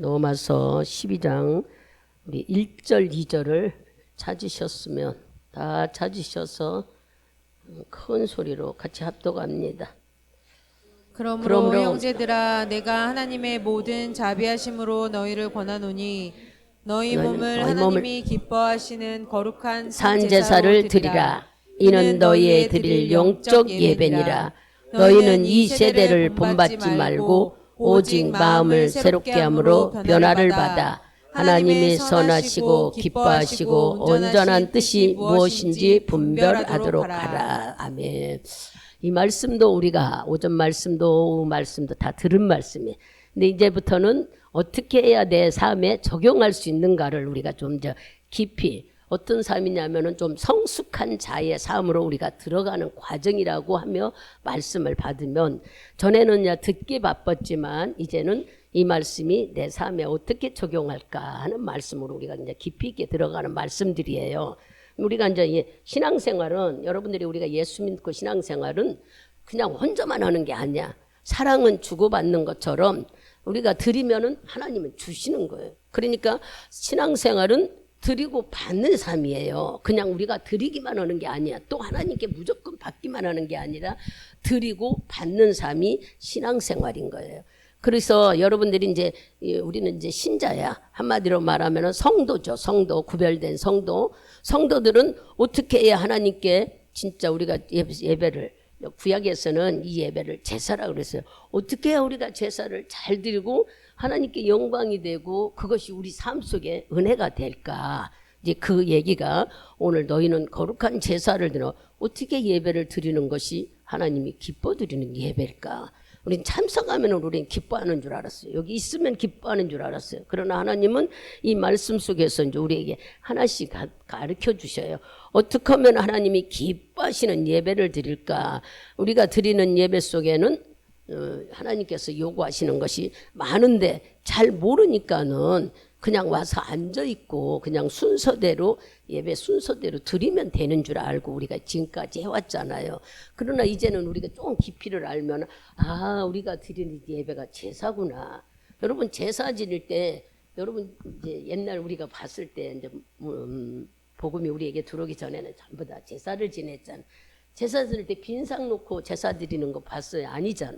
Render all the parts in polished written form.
로마서 12장 우리 1절 2절을 찾으셨으면 다 찾으셔서 큰 소리로 같이 합독합니다. 그러므로 형제들아 내가 하나님의 모든 자비하심으로 너희를 권하노니 너희 몸을 하나님이 기뻐하시는 거룩한 산 제사를 드리라. 이는 너희의 드릴 영적 예배니라. 너희는 이 세대를 본받지 말고 오직 마음을 새롭게 함으로 변화를 받아 하나님의 선하시고 기뻐하시고 온전한 뜻이 무엇인지 분별하도록 하라. 아멘. 이 말씀도 우리가 오전 말씀도 오후 말씀도 다 들은 말씀이에요. 근데 이제부터는 어떻게 해야 내 삶에 적용할 수 있는가를 우리가 좀 더 깊이, 어떤 삶이냐면은 좀 성숙한 자의 삶으로 우리가 들어가는 과정이라고 하며 말씀을 받으면, 전에는 듣기 바빴지만 이제는 이 말씀이 내 삶에 어떻게 적용할까 하는 말씀으로 우리가 이제 깊이 있게 들어가는 말씀들이에요. 우리가 이제 신앙생활은, 여러분들이 우리가 예수 믿고 신앙생활은 그냥 혼자만 하는 게 아니야. 사랑은 주고받는 것처럼 우리가 드리면은 하나님은 주시는 거예요. 그러니까 신앙생활은 드리고 받는 삶이에요. 그냥 우리가 드리기만 하는 게 아니야. 또 하나님께 무조건 받기만 하는 게 아니라 드리고 받는 삶이 신앙생활인 거예요. 그래서 여러분들이 이제 우리는 이제 신자야. 한마디로 말하면 성도죠. 성도, 구별된 성도. 성도들은 어떻게 해야 하나님께 진짜 우리가 예배를, 구약에서는 이 예배를 제사라고 그랬어요. 어떻게 해야 우리가 제사를 잘 드리고 하나님께 영광이 되고 그것이 우리 삶 속에 은혜가 될까? 이제 그 얘기가 오늘 너희는 거룩한 제사를 드려 어떻게 예배를 드리는 것이 하나님이 기뻐 드리는 예배일까? 우린 참석하면 우리는 기뻐하는 줄 알았어요. 여기 있으면 기뻐하는 줄 알았어요. 그러나 하나님은 이 말씀 속에서 이제 우리에게 하나씩 가르쳐 주셔요. 어떻게 하면 하나님이 기뻐하시는 예배를 드릴까? 우리가 드리는 예배 속에는 하나님께서 요구하시는 것이 많은데 잘 모르니까는 그냥 와서 앉아있고 그냥 순서대로, 예배 순서대로 드리면 되는 줄 알고 우리가 지금까지 해왔잖아요. 그러나 이제는 우리가 좀 깊이를 알면, 아, 우리가 드리는 예배가 제사구나. 여러분, 제사 지낼 때, 여러분 이제 옛날 우리가 봤을 때 이제 복음이 우리에게 들어오기 전에는 전부 다 제사를 지냈잖아. 제사 드릴 때 빈상 놓고 제사 드리는 거 봤어요? 아니잖아.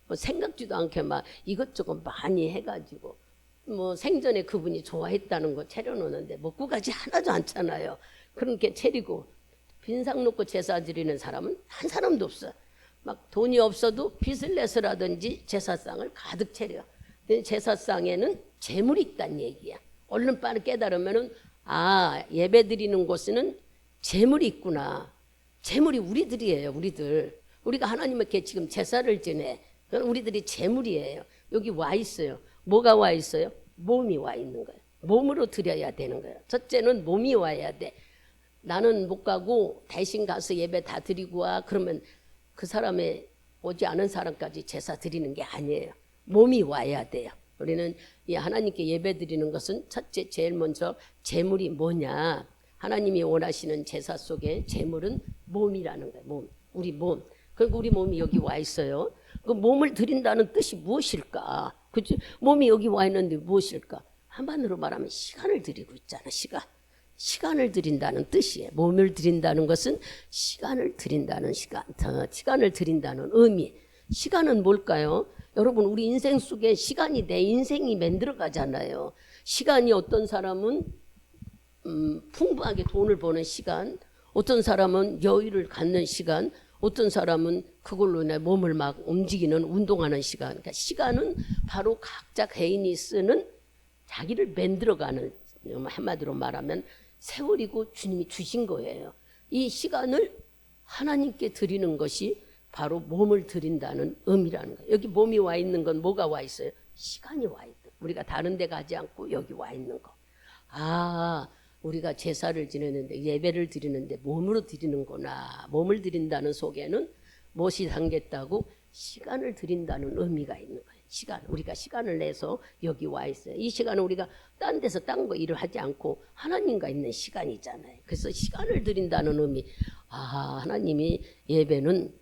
뭐 생각지도 않게 막 이것저것 많이 해가지고 뭐 생전에 그분이 좋아했다는 거 차려놓는데 먹고 가지 하나도 않잖아요. 그렇게 차리고 빈상 놓고 제사 드리는 사람은 한 사람도 없어. 막 돈이 없어도 빚을 내서라든지 제사상을 가득 차려. 근데 제사상에는 재물이 있다는 얘기야. 얼른 빠르게 깨달으면은, 아, 예배 드리는 곳에는 재물이 있구나. 재물이 우리들이에요. 우리들. 우리가 하나님께 지금 제사를 지내. 우리들이 재물이에요. 여기 와 있어요. 뭐가 와 있어요? 몸이 와 있는 거예요. 몸으로 드려야 되는 거예요. 첫째는 몸이 와야 돼. 나는 못 가고 대신 가서 예배 다 드리고 와. 그러면 그 사람의 오지 않은 사람까지 제사 드리는 게 아니에요. 몸이 와야 돼요. 우리는 이 하나님께 예배 드리는 것은 첫째, 제일 먼저 재물이 뭐냐. 하나님이 원하시는 제사 속에 재물은 몸이라는 거예요. 몸. 우리 몸. 그리고 우리 몸이 여기 와 있어요. 그 몸을 드린다는 뜻이 무엇일까? 그치? 몸이 여기 와 있는데 무엇일까? 한마디로 말하면 시간을 드리고 있잖아. 시간을 드린다는 뜻이에요. 몸을 드린다는 것은 시간을 드린다는 시간을 드린다는 의미. 시간은 뭘까요? 여러분, 우리 인생 속에 시간이 내 인생이 만들어 가잖아요. 시간이 어떤 사람은 풍부하게 돈을 버는 시간, 어떤 사람은 여유를 갖는 시간, 어떤 사람은 그걸로 내 몸을 막 움직이는, 운동하는 시간. 그러니까 시간은 바로 각자 개인이 쓰는, 자기를 만들어가는, 한마디로 말하면 세월이고 주님이 주신 거예요. 이 시간을 하나님께 드리는 것이 바로 몸을 드린다는 의미라는 거예요. 여기 몸이 와 있는 건 뭐가 와 있어요? 시간이 와 있다. 우리가 다른 데 가지 않고 여기 와 있는 거. 아, 우리가 제사를 지내는데, 예배를 드리는데 몸으로 드리는구나. 몸을 드린다는 속에는 무엇이 담겼다고? 시간을 드린다는 의미가 있는 거예요. 시간. 우리가 시간을 내서 여기 와 있어요. 이 시간은 우리가 딴 데서 딴 거 일을 하지 않고 하나님과 있는 시간이잖아요. 그래서 시간을 드린다는 의미. 아, 하나님이 예배는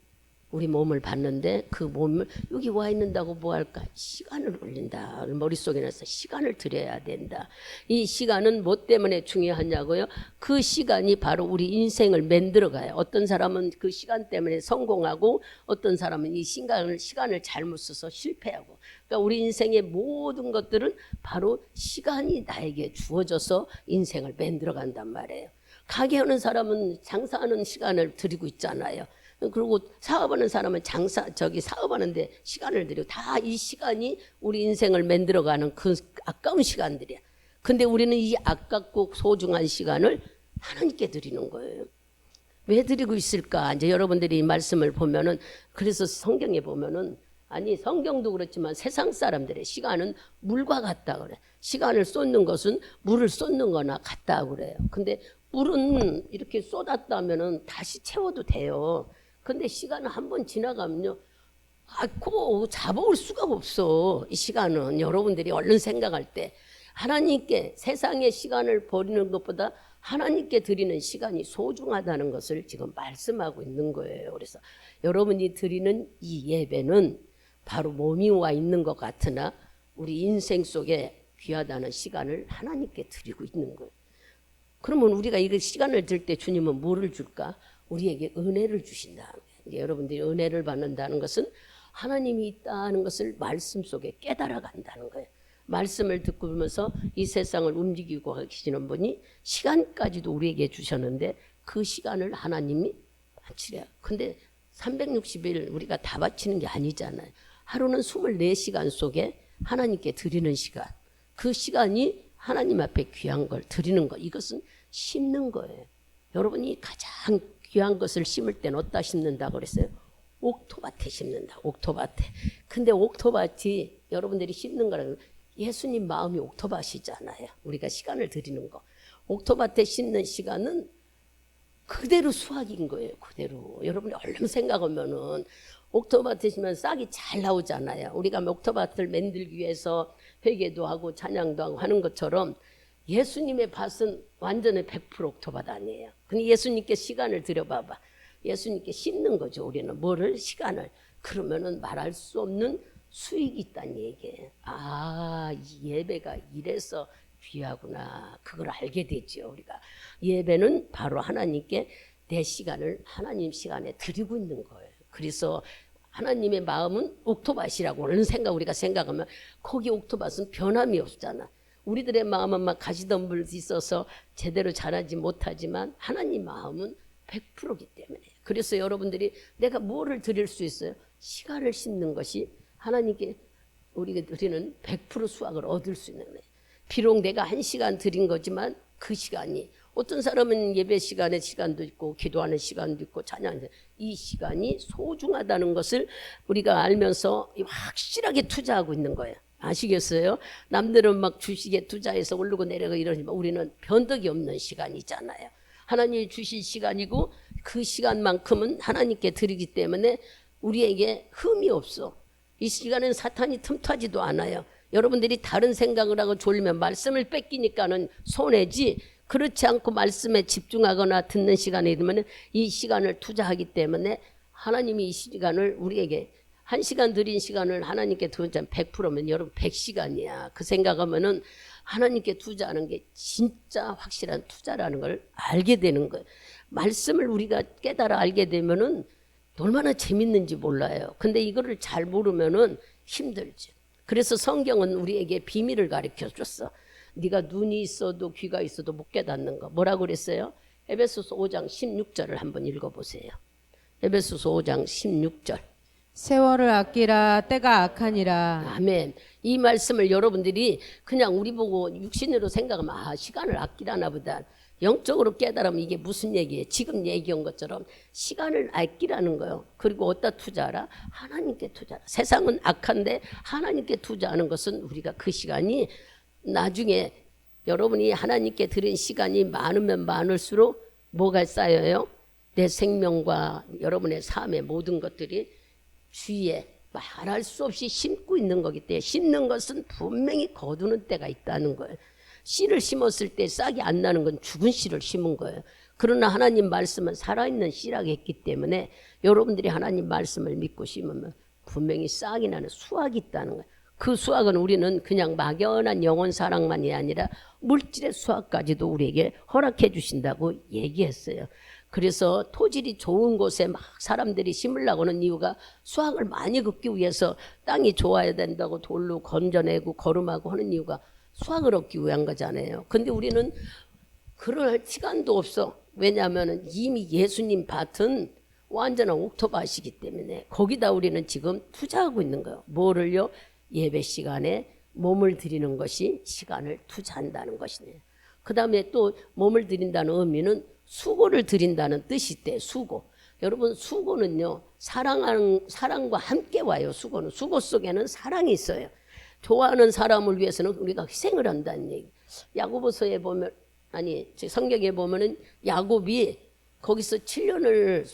우리 몸을 봤는데 그 몸을 여기 와 있는다고 뭐 할까? 시간을 올린다. 머릿속에 넣어서 시간을 들여야 된다. 이 시간은 뭐 때문에 중요하냐고요? 그 시간이 바로 우리 인생을 만들어가요. 어떤 사람은 그 시간 때문에 성공하고 어떤 사람은 이 시간을 잘못 써서 실패하고. 그러니까 우리 인생의 모든 것들은 바로 시간이 나에게 주어져서 인생을 만들어간단 말이에요. 가게하는 사람은 장사하는 시간을 들이고 있잖아요. 그리고 사업하는 사람은 사업하는데 시간을 들이고 다 이 시간이 우리 인생을 만들어가는 그 아까운 시간들이야. 근데 우리는 이 아깝고 소중한 시간을 하나님께 드리는 거예요. 왜 드리고 있을까? 이제 여러분들이 이 말씀을 보면은 그래서 성경에 보면은 아니 성경도 그렇지만 세상 사람들의 시간은 물과 같다 그래. 시간을 쏟는 것은 물을 쏟는 거나 같다 그래요. 근데 물은 이렇게 쏟았다면은 다시 채워도 돼요. 근데 시간은 한번 지나가면요. 그 잡아올 수가 없어. 이 시간은 여러분들이 얼른 생각할 때 하나님께 세상의 시간을 버리는 것보다 하나님께 드리는 시간이 소중하다는 것을 지금 말씀하고 있는 거예요. 그래서 여러분이 드리는 이 예배는 바로 몸이 와 있는 것 같으나 우리 인생 속에 귀하다는 시간을 하나님께 드리고 있는 거예요. 그러면 우리가 이 시간을 들 때 주님은 뭐를 줄까? 우리에게 은혜를 주신다. 여러분들이 은혜를 받는다는 것은 하나님이 있다는 것을 말씀 속에 깨달아 간다는 거예요. 말씀을 듣고 보면서 이 세상을 움직이고 계시는 분이 시간까지도 우리에게 주셨는데 그 시간을 하나님이 바치래요. 근데 360일 우리가 다 바치는 게 아니잖아요. 하루는 24시간 속에 하나님께 드리는 시간. 그 시간이 하나님 앞에 귀한 걸 드리는 것. 이것은 심는 거예요. 여러분이 가장 귀한 것을 심을 때는 어디다 심는다고 그랬어요? 옥토밭에 심는다. 옥토밭에. 근데 옥토밭이 여러분들이 심는 거라면 예수님 마음이 옥토밭이잖아요. 우리가 시간을 드리는 거. 옥토밭에 심는 시간은 그대로 수확인 거예요. 그대로. 여러분이 얼른 생각하면은 옥토밭에 심으면 싹이 잘 나오잖아요. 우리가 옥토밭을 만들기 위해서 회개도 하고 찬양도 하고 하는 것처럼 예수님의 밭은 완전히 100% 옥토밭 아니에요. 근데 예수님께 시간을 들여봐봐. 예수님께 심는 거죠. 우리는 뭐를? 시간을. 그러면은 말할 수 없는 수익이 있다는 얘기예요. 이 예배가 이래서 귀하구나. 그걸 알게 되죠. 우리가 예배는 바로 하나님께 내 시간을 하나님 시간에 드리고 있는 거예요. 그래서 하나님의 마음은 옥토밭이라고 우리가 생각하면 거기 옥토밭은 변함이 없잖아. 우리들의 마음은 막 가시덤불이 있어서 제대로 자라지 못하지만 하나님 마음은 100%이기 때문에. 그래서 여러분들이 내가 뭐를 드릴 수 있어요? 시간을 심는 것이 하나님께 우리가 드리는 100% 수확을 얻을 수 있는 거예요. 비록 내가 1시간 드린 거지만 그 시간이 어떤 사람은 예배 시간의 시간도 있고 기도하는 시간도 있고 찬양하는 이 시간이 소중하다는 것을 우리가 알면서 확실하게 투자하고 있는 거예요. 아시겠어요? 남들은 막 주식에 투자해서 오르고 내려가 이러지만 우리는 변덕이 없는 시간이잖아요. 하나님이 주실 시간이고 그 시간만큼은 하나님께 드리기 때문에 우리에게 흠이 없어. 이 시간은 사탄이 틈타지도 않아요. 여러분들이 다른 생각을 하고 졸면 말씀을 뺏기니까는 손해지, 그렇지 않고 말씀에 집중하거나 듣는 시간이 되면 이 시간을 투자하기 때문에 하나님이 이 시간을 우리에게 1시간 드린 시간을 하나님께 투자하면 100%면 여러분 100시간이야. 그 생각하면은 하나님께 투자하는 게 진짜 확실한 투자라는 걸 알게 되는 거예요. 말씀을 우리가 깨달아 알게 되면은 얼마나 재밌는지 몰라요. 근데 이거를 잘 모르면은 힘들죠. 그래서 성경은 우리에게 비밀을 가르쳐 줬어. 네가 눈이 있어도 귀가 있어도 못 깨닫는 거. 뭐라고 그랬어요? 에베소서 5장 16절을 한번 읽어보세요. 에베소서 5장 16절. 세월을 아끼라 때가 악하니라. 아멘. 이 말씀을 여러분들이 그냥 우리 보고 육신으로 생각하면 시간을 아끼라나 보다. 영적으로 깨달으면 이게 무슨 얘기예요? 지금 얘기한 것처럼 시간을 아끼라는 거예요. 그리고 어디다 투자하라? 하나님께 투자하라. 세상은 악한데 하나님께 투자하는 것은 우리가 그 시간이 나중에 여러분이 하나님께 드린 시간이 많으면 많을수록 뭐가 쌓여요? 내 생명과 여러분의 삶의 모든 것들이 주위에 말할 수 없이 심고 있는 거기 때문에 심는 것은 분명히 거두는 때가 있다는 거예요. 씨를 심었을 때 싹이 안 나는 건 죽은 씨를 심은 거예요. 그러나 하나님 말씀은 살아있는 씨라고 했기 때문에 여러분들이 하나님 말씀을 믿고 심으면 분명히 싹이 나는 수확이 있다는 거예요. 그 수확은 우리는 그냥 막연한 영혼 사랑만이 아니라 물질의 수확까지도 우리에게 허락해 주신다고 얘기했어요. 그래서 토질이 좋은 곳에 막 사람들이 심으려고 하는 이유가 수확을 많이 얻기 위해서 땅이 좋아야 된다고 돌로 건져내고 거름하고 하는 이유가 수확을 얻기 위한 거잖아요. 근데 우리는 그럴 시간도 없어. 왜냐하면 이미 예수님 밭은 완전한 옥토밭이기 때문에 거기다 우리는 지금 투자하고 있는 거예요. 뭐를요? 예배 시간에 몸을 드리는 것이 시간을 투자한다는 것이네요. 그 다음에 또 몸을 드린다는 의미는 수고를 드린다는 뜻이 있대요. 수고. 여러분 수고는요 사랑과 함께 와요. 수고는. 수고 속에는 사랑이 있어요. 좋아하는 사람을 위해서는 우리가 희생을 한다는 얘기. 야고보서에 보면 아니 성경에 보면은 야곱이 거기서 7년을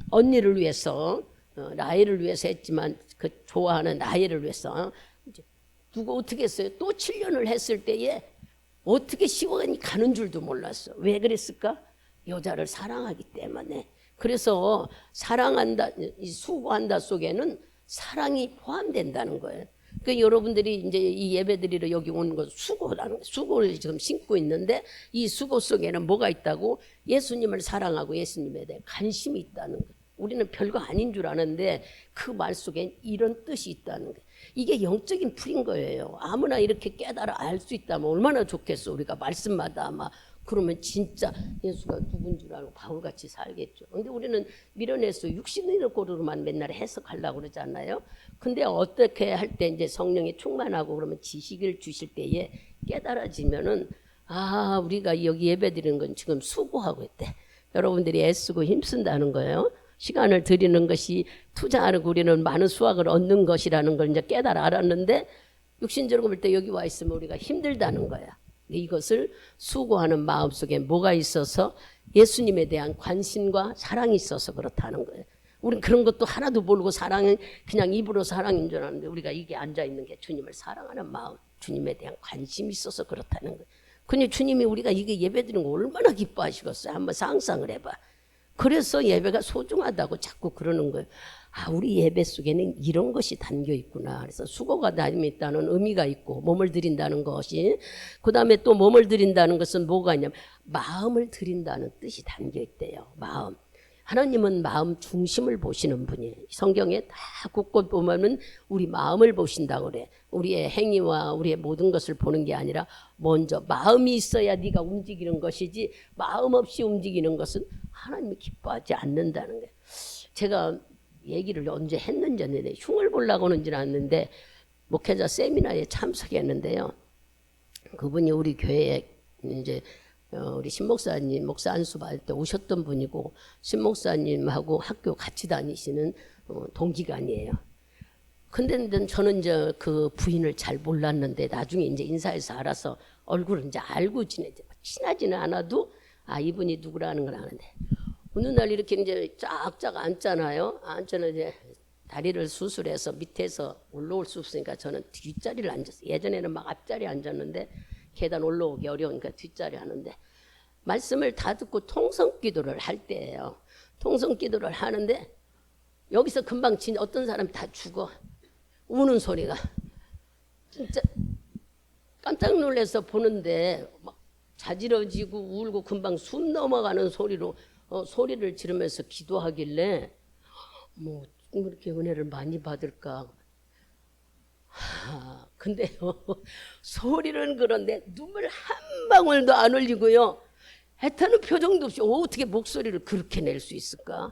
언니를 위해서 라헬을 위해서 했지만 그 좋아하는 라헬을 위해서 누가 어떻게 했어요? 또 7년을 했을 때에 어떻게 시간이 가는 줄도 몰랐어. 왜 그랬을까? 여자를 사랑하기 때문에. 그래서 사랑한다, 수고한다 속에는 사랑이 포함된다는 거예요. 그러니까 여러분들이 이제 이 예배드리러 여기 오는 건 수고라는 거예요. 수고를 지금 심고 있는데 이 수고 속에는 뭐가 있다고? 예수님을 사랑하고 예수님에 대해 관심이 있다는 거예요. 우리는 별거 아닌 줄 아는데 그 말 속에 이런 뜻이 있다는 거예요. 이게 영적인 풀인 거예요. 아무나 이렇게 깨달아 알 수 있다면 얼마나 좋겠어. 우리가 말씀마다 아마 그러면 진짜 예수가 누군 줄 알고 바울같이 살겠죠. 근데 우리는 밀어내서 육신의 고로만 맨날 해석하려고 그러잖아요. 근데 어떻게 할 때 이제 성령이 충만하고 그러면 지식을 주실 때에 깨달아지면은 아 우리가 여기 예배드리는 건 지금 수고하고 있대. 여러분들이 애쓰고 힘쓴다는 거예요. 시간을 드리는 것이 투자하는 우리는 많은 수확을 얻는 것이라는 걸 이제 깨달아 알았는데 육신적으로 볼 때 여기 와 있으면 우리가 힘들다는 거야. 이것을 수고하는 마음속에 뭐가 있어서 예수님에 대한 관심과 사랑이 있어서 그렇다는 거예요. 우리는 그런 것도 하나도 모르고 사랑은 그냥 입으로 사랑인 줄 아는데 우리가 이게 앉아있는 게 주님을 사랑하는 마음, 주님에 대한 관심이 있어서 그렇다는 거예요. 근데 주님이 우리가 이게 예배드리는 거 얼마나 기뻐하시겠어요. 한번 상상을 해봐. 그래서 예배가 소중하다고 자꾸 그러는 거예요. 아, 우리 예배 속에는 이런 것이 담겨 있구나. 그래서 수고가 담겨 있다는 의미가 있고 몸을 드린다는 것이 그 다음에 또 몸을 드린다는 것은 뭐가 있냐면 마음을 드린다는 뜻이 담겨 있대요. 마음. 하나님은 마음 중심을 보시는 분이에요. 성경에 다 곳곳 보면은 우리 마음을 보신다고 그래. 우리의 행위와 우리의 모든 것을 보는 게 아니라 먼저 마음이 있어야 네가 움직이는 것이지 마음 없이 움직이는 것은 하나님이 기뻐하지 않는다는 거예요. 제가 얘기를 언제 했는지 했는데 흉을 보려고 하는지는 않는데 목회자 세미나에 참석했는데요. 그분이 우리 교회에 이제 우리 신목사님 목사 안수받을 때 오셨던 분이고 신목사님하고 학교 같이 다니시는 동기간이에요. 근데 저는 이제 그 부인을 잘 몰랐는데 나중에 이제 인사해서 알아서 얼굴을 이제 알고 지내죠. 친하지는 않아도 아 이분이 누구라는 걸 아는데 어느 날 이렇게 이제 쫙쫙 앉잖아요. 앉잖아 이제 다리를 수술해서 밑에서 올라올 수 없으니까 저는 뒷자리를 앉았어요. 예전에는 막 앞자리에 앉았는데 계단 올라오기 어려우니까 뒷자리 하는데 말씀을 다 듣고 통성기도를 할 때예요. 통성기도를 하는데 여기서 금방 어떤 사람이 다 죽어. 우는 소리가. 진짜 깜짝 놀라서 보는데 막 자지러지고 울고 금방 숨 넘어가는 소리로 소리를 지르면서 기도하길래 뭐 이렇게 은혜를 많이 받을까. 근데요 소리는 그런데 눈물 한 방울도 안 흘리고요 애타는 표정도 없이 어떻게 목소리를 그렇게 낼 수 있을까.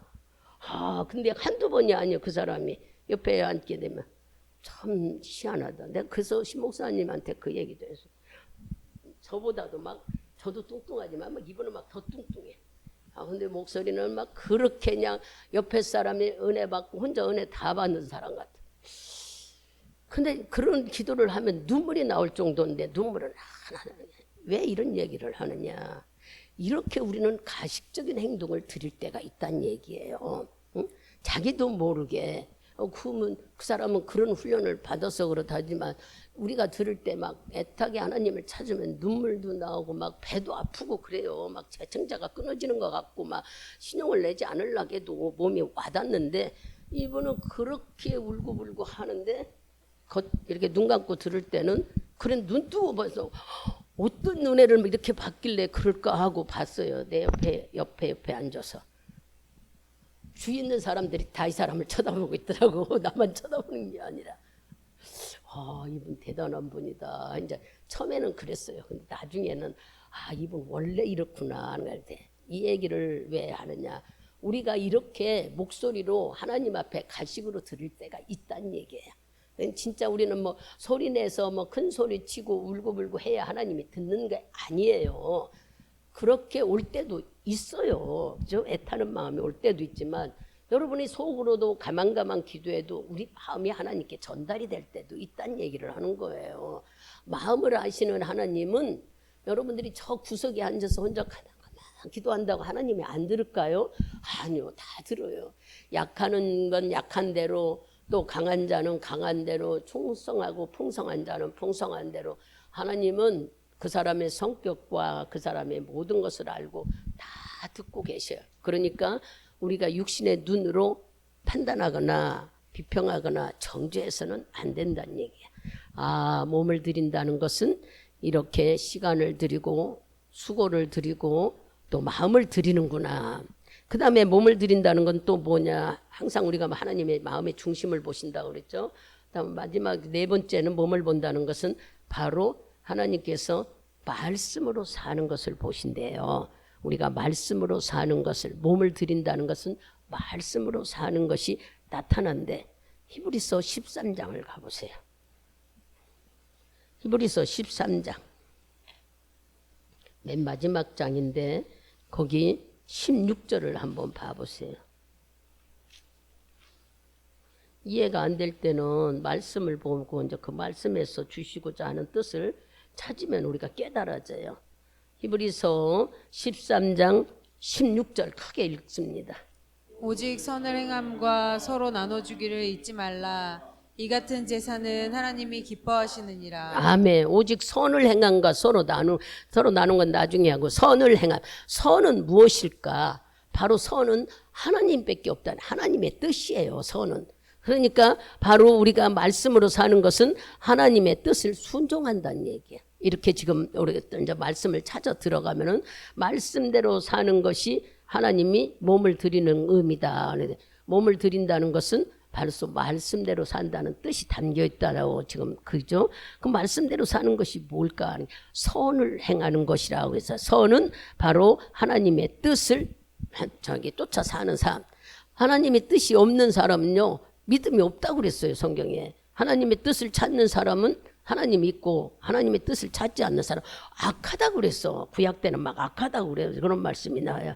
근데 한두 번이 아니에요. 그 사람이 옆에 앉게 되면 참 희한하다. 내가 그래서 신목사님한테 그 얘기도 해서 저보다도 막 저도 뚱뚱하지만 막 이분은 막 더 뚱뚱해. 근데 목소리는 막 그렇게 그냥 옆에 사람이 은혜 받고 혼자 은혜 다 받는 사람 같아. 근데 그런 기도를 하면 눈물이 나올 정도인데 눈물을 왜 이런 얘기를 하느냐. 이렇게 우리는 가식적인 행동을 드릴 때가 있다는 얘기예요. 응? 자기도 모르게 그러면 그 사람은 그런 훈련을 받아서 그렇다지만 우리가 들을 때 막 애타게 하나님을 찾으면 눈물도 나오고 막 배도 아프고 그래요. 막 재청자가 끊어지는 것 같고 막 신용을 내지 않으려고 해도 몸이 와닿는데 이분은 그렇게 울고불고 하는데 이렇게 눈 감고 들을 때는 그런 눈 뜨고 봐서 어떤 눈에를 이렇게 봤길래 그럴까 하고 봤어요. 내 옆에 앉아서. 주위 있는 사람들이 다 이 사람을 쳐다보고 있더라고. 나만 쳐다보는 게 아니라. 이분 대단한 분이다. 이제 처음에는 그랬어요. 근데 나중에는 이분 원래 이렇구나 하는 때 이 얘기를 왜 하느냐. 우리가 이렇게 목소리로 하나님 앞에 가식으로 들을 때가 있다는 얘기예요. 진짜 우리는 뭐 소리내서 뭐 큰 소리 치고 울고불고 해야 하나님이 듣는 게 아니에요. 그렇게 올 때도 있어요. 그죠? 애타는 마음이 올 때도 있지만 여러분이 속으로도 가만가만 기도해도 우리 마음이 하나님께 전달이 될 때도 있다는 얘기를 하는 거예요. 마음을 아시는 하나님은 여러분들이 저 구석에 앉아서 혼자 가만 기도한다고 하나님이 안 들을까요? 아니요, 다 들어요. 약하는 건 약한 대로, 또 강한 자는 강한 대로, 충성하고 풍성한 자는 풍성한 대로 하나님은 그 사람의 성격과 그 사람의 모든 것을 알고 다 듣고 계셔요. 그러니까 우리가 육신의 눈으로 판단하거나 비평하거나 정죄해서는 안 된다는 얘기야. 몸을 들인다는 것은 이렇게 시간을 들이고 수고를 들이고 또 마음을 들이는구나. 그 다음에 몸을 들인다는 건 또 뭐냐. 항상 우리가 하나님의 마음의 중심을 보신다고 그랬죠. 그다음 마지막 네 번째는 몸을 본다는 것은 바로 하나님께서 말씀으로 사는 것을 보신대요. 우리가 말씀으로 사는 것을, 몸을 들인다는 것은 말씀으로 사는 것이 나타난대. 히브리서 13장을 가보세요. 히브리서 13장 맨 마지막 장인데 거기 16절을 한번 봐보세요. 이해가 안 될 때는 말씀을 보고 이제 그 말씀에서 주시고자 하는 뜻을 찾으면 우리가 깨달아져요. 히브리서 13장 16절 크게 읽습니다. 오직 선을 행함과 서로 나눠주기를 잊지 말라. 이 같은 제사는 하나님이 기뻐하시느니라. 아멘. 오직 선을 행함과 서로 나눈 건 나중에 하고 선을 행함. 선은 무엇일까? 바로 선은 하나님밖에 없다는 하나님의 뜻이에요. 선은. 그러니까 바로 우리가 말씀으로 사는 것은 하나님의 뜻을 순종한다는 얘기예요. 이렇게 지금 우리가 이제 말씀을 찾아 들어가면은 말씀대로 사는 것이 하나님이 몸을 드리는 의미다. 몸을 드린다는 것은 바로 말씀대로 산다는 뜻이 담겨 있다라고 지금 그죠? 그 말씀대로 사는 것이 뭘까? 선을 행하는 것이라고 해서 선은 바로 하나님의 뜻을 쫓아 사는 삶. 하나님의 뜻이 없는 사람은요 믿음이 없다고 그랬어요. 성경에. 하나님의 뜻을 찾는 사람은 하나님이 있고 하나님의 뜻을 찾지 않는 사람 악하다고 그랬어. 구약 때는 막 악하다고 그래요. 그런 말씀이 나와요.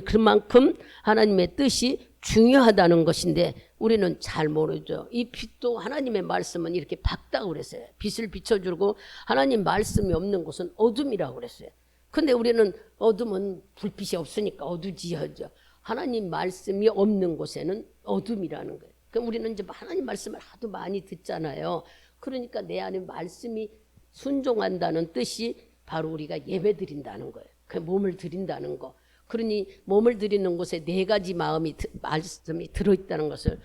그만큼 하나님의 뜻이 중요하다는 것인데 우리는 잘 모르죠. 이 빛도 하나님의 말씀은 이렇게 밝다고 그랬어요. 빛을 비춰주고 하나님 말씀이 없는 곳은 어둠이라고 그랬어요. 근데 우리는 어둠은 불빛이 없으니까 어두지하죠. 하나님 말씀이 없는 곳에는 어둠이라는 거예요. 그럼 우리는 이제 하나님 말씀을 하도 많이 듣잖아요. 그러니까 내 안에 말씀이 순종한다는 뜻이 바로 우리가 예배 드린다는 거예요. 그 몸을 드린다는 거. 그러니 몸을 드리는 곳에 네 가지 말씀이 들어있다는 것을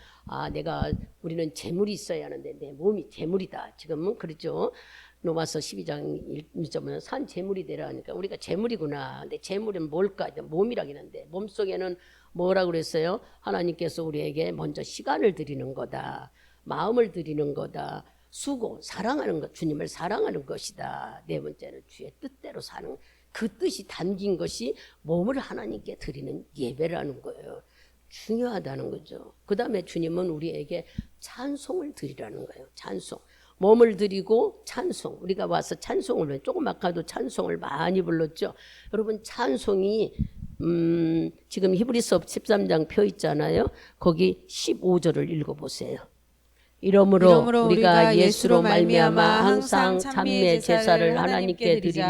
우리는 재물이 있어야 하는데 내 몸이 재물이다. 지금은 그렇죠. 로마서 12장 1절은 산 재물이 되라 하니까 우리가 재물이구나. 근데 재물은 뭘까? 몸이라고 하는데 몸속에는 뭐라고 그랬어요? 하나님께서 우리에게 먼저 시간을 드리는 거다. 마음을 드리는 거다. 수고, 사랑하는 것, 주님을 사랑하는 것이다. 네 번째는 주의 뜻대로 사는 그 뜻이 담긴 것이 몸을 하나님께 드리는 예배라는 거예요. 중요하다는 거죠. 그 다음에 주님은 우리에게 찬송을 드리라는 거예요. 찬송. 몸을 드리고 찬송. 우리가 와서 찬송을 조금 아까도 찬송을 많이 불렀죠. 여러분 찬송이 지금 히브리서 13장 펴 있잖아요. 거기 15절을 읽어보세요. 이러므로 우리가 예수로 말미암아 항상 찬미의 제사를 하나님께 드리리니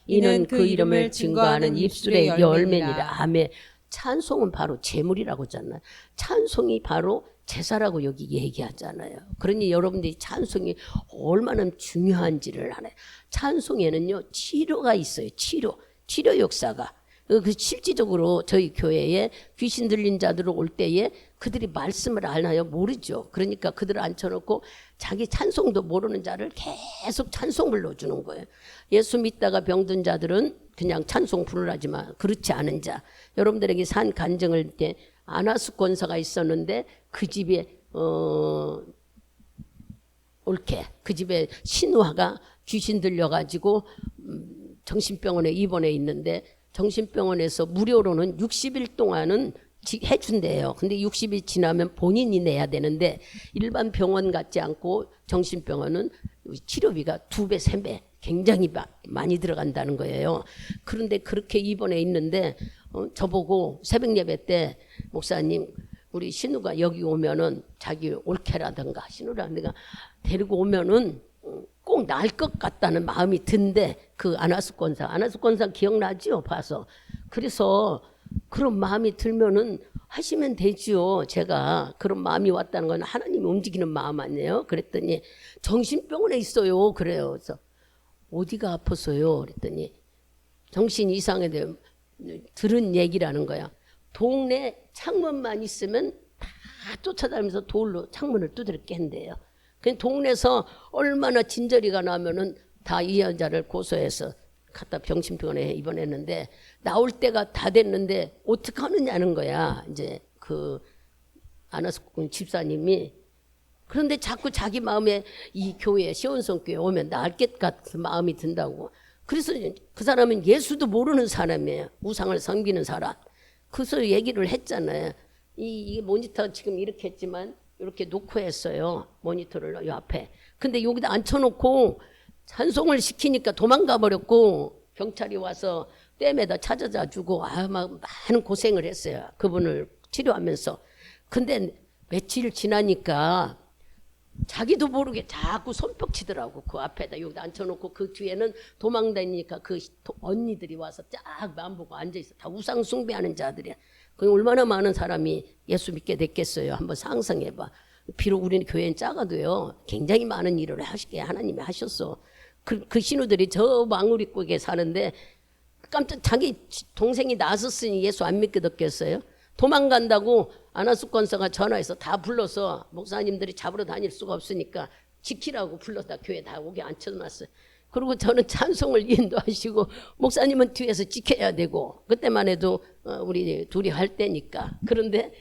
이는 그 이름을 증거하는 입술의 열매니라. 아멘. 찬송은 바로 제물이라고 하잖아요. 찬송이 바로 제사라고 여기 얘기하잖아요. 그러니 여러분들이 찬송이 얼마나 중요한지를 알아요. 찬송에는요 치료가 있어요. 치료 역사가. 그 실질적으로 저희 교회에 귀신 들린 자들 올 때에 그들이 말씀을 알나요? 모르죠. 그러니까 그들을 앉혀놓고 자기 찬송도 모르는 자를 계속 찬송 불러주는 거예요. 예수 믿다가 병든 자들은 그냥 찬송 부르라지만 그렇지 않은 자, 여러분들에게 산 간증을 때 아나스 권사가 있었는데 그 집에 옳게 그 집에 신우아가 귀신 들려가지고 정신병원에 입원해 있는데 정신병원에서 무료로는 60일 동안은 해준대요. 근데 60일 지나면 본인이 내야 되는데 일반 병원 같지 않고 정신병원은 치료비가 2배, 3배 굉장히 많이 들어간다는 거예요. 그런데 그렇게 입원해 있는데 저보고 새벽 예배 때 목사님 우리 신우가 여기 오면은 자기 올케라든가 신우라 내가 데리고 오면은 꼭 나을 것 같다는 마음이 든데 그 아나스 권사 기억나지요? 봐서 그래서 그런 마음이 들면은 하시면 되지요. 제가 그런 마음이 왔다는 건 하나님이 움직이는 마음 아니에요? 그랬더니 정신병원에 있어요. 그래요. 그래서 어디가 아팠어요? 그랬더니 정신 이상에 대해 들은 얘기라는 거야. 동네 창문만 있으면 다 쫓아다니면서 돌로 창문을 두드럽게 한대요. 그 동네에서 얼마나 진저리가 나면은 다 이 여자를 고소해서 갖다 병신병원에 입원했는데 나올 때가 다 됐는데 어떻게 하느냐는 거야. 이제 그 아나스 집사님이. 그런데 자꾸 자기 마음에 이 교회 시온성교회 오면 나을 것 같은 마음이 든다고. 그래서 그 사람은 예수도 모르는 사람이에요. 우상을 섬기는 사람. 그래서 얘기를 했잖아요. 이 모니터 지금 이렇게 했지만 이렇게 놓고 했어요. 모니터를 이 앞에. 근데 여기다 앉혀놓고 찬송을 시키니까 도망가 버렸고 경찰이 와서 댐에다 찾아다 주고 막 많은 고생을 했어요. 그분을 치료하면서. 근데 며칠 지나니까 자기도 모르게 자꾸 손뼉 치더라고. 그 앞에다 여기다 앉혀놓고 그 뒤에는 도망다니니까 그 언니들이 와서 쫙 마음 보고 앉아있어. 다 우상 숭배하는 자들이야. 그 얼마나 많은 사람이 예수 믿게 됐겠어요. 한번 상상해봐. 비록 우리는 교회는 작아도요. 굉장히 많은 일을 하시게 하나님이 하셨어. 그 신우들이 저 망우리국에 사는데 깜짝 자기 동생이 나섰으니 예수 안 믿게 됐겠어요. 도망간다고 아나스 권사가 전화해서 다 불러서 목사님들이 잡으러 다닐 수가 없으니까 지키라고 불렀다. 교회 다 오게 앉혀놨어요. 그리고 저는 찬송을 인도하시고 목사님은 뒤에서 지켜야 되고 그때만 해도 우리 둘이 할 때니까. 그런데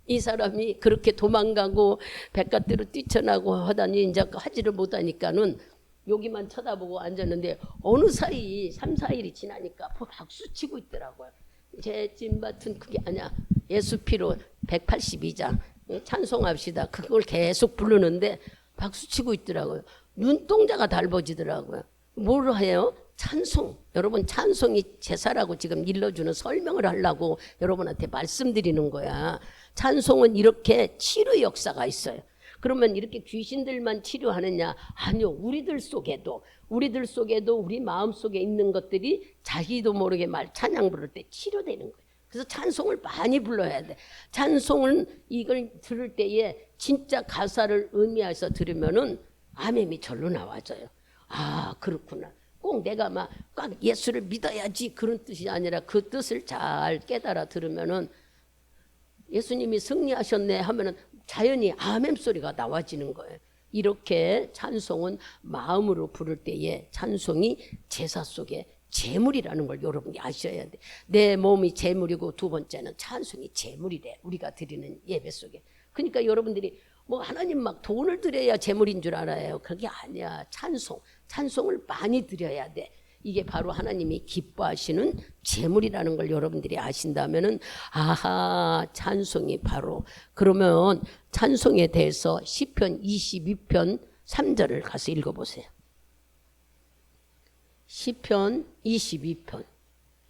이 사람이 그렇게 도망가고 바깥으로 뛰쳐나고 하다니 이제 하지를 못하니까는 여기만 쳐다보고 앉았는데 어느 사이 3, 4일이 지나니까 박수 치고 있더라고요. 제 찐밭은 그게 아니야. 예수 피로 182장 찬송합시다. 그걸 계속 부르는데 박수 치고 있더라고요. 눈동자가 달궈지더라고요. 뭘 해요? 찬송. 여러분 찬송이 제사라고 지금 일러주는 설명을 하려고 여러분한테 말씀드리는 거야. 찬송은 이렇게 치료 역사가 있어요. 그러면 이렇게 귀신들만 치료하느냐? 아니요. 우리들 속에도 우리 마음 속에 있는 것들이 자기도 모르게 찬양 부를 때 치료되는 거예요. 그래서 찬송을 많이 불러야 돼. 찬송은 이걸 들을 때에 진짜 가사를 의미해서 들으면은 아멘이 절로 나와져요. 아, 그렇구나. 꼭 내가 막 예수를 믿어야지 그런 뜻이 아니라 그 뜻을 잘 깨달아 들으면은 예수님이 승리하셨네 하면은 자연히 아멘 소리가 나와지는 거예요. 이렇게 찬송은 마음으로 부를 때에 찬송이 제사 속에 제물이라는 걸 여러분이 아셔야 돼. 내 몸이 제물이고 두 번째는 찬송이 제물이래. 우리가 드리는 예배 속에. 그러니까 여러분들이 뭐 하나님 막 돈을 드려야 제물인 줄 알아요. 그게 아니야. 찬송을 많이 드려야 돼. 이게 바로 하나님이 기뻐하시는 제물이라는 걸 여러분들이 아신다면은 아하 찬송이 바로 그러면 찬송에 대해서 시편 22편 3절을 가서 읽어보세요. 시편 22편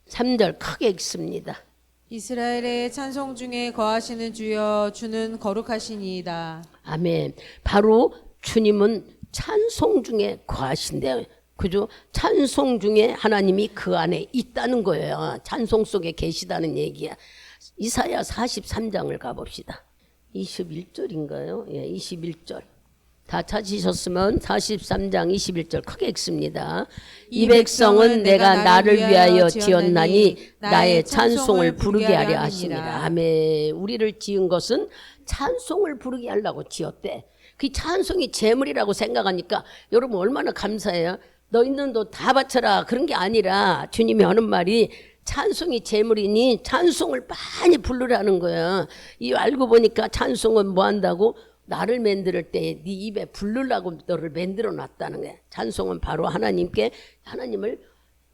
3절 크게 읽습니다. 이스라엘의 찬송 중에 거하시는 주여 주는 거룩하시니이다. 아멘. 바로 주님은 찬송 중에 거하신대요. 그죠? 찬송 중에 하나님이 그 안에 있다는 거예요. 찬송 속에 계시다는 얘기야. 이사야 43장을 가봅시다. 21절인가요? 예, 21절. 다 찾으셨으면 43장 21절 크게 읽습니다. 이 백성은 내가 나를 위하여 지었나니 나의 찬송을 부르게 하려 하시니라. 아멘. 우리를 지은 것은 찬송을 부르게 하려고 지었대. 그 찬송이 재물이라고 생각하니까 여러분 얼마나 감사해요. 너 있는 돈 다 바쳐라 그런 게 아니라 주님이 하는 말이 찬송이 재물이니 찬송을 많이 부르라는 거야. 이 알고 보니까 찬송은 뭐 한다고? 나를 만들 때 네 입에 부르려고 너를 만들어 놨다는 거야. 찬송은 바로 하나님께 하나님을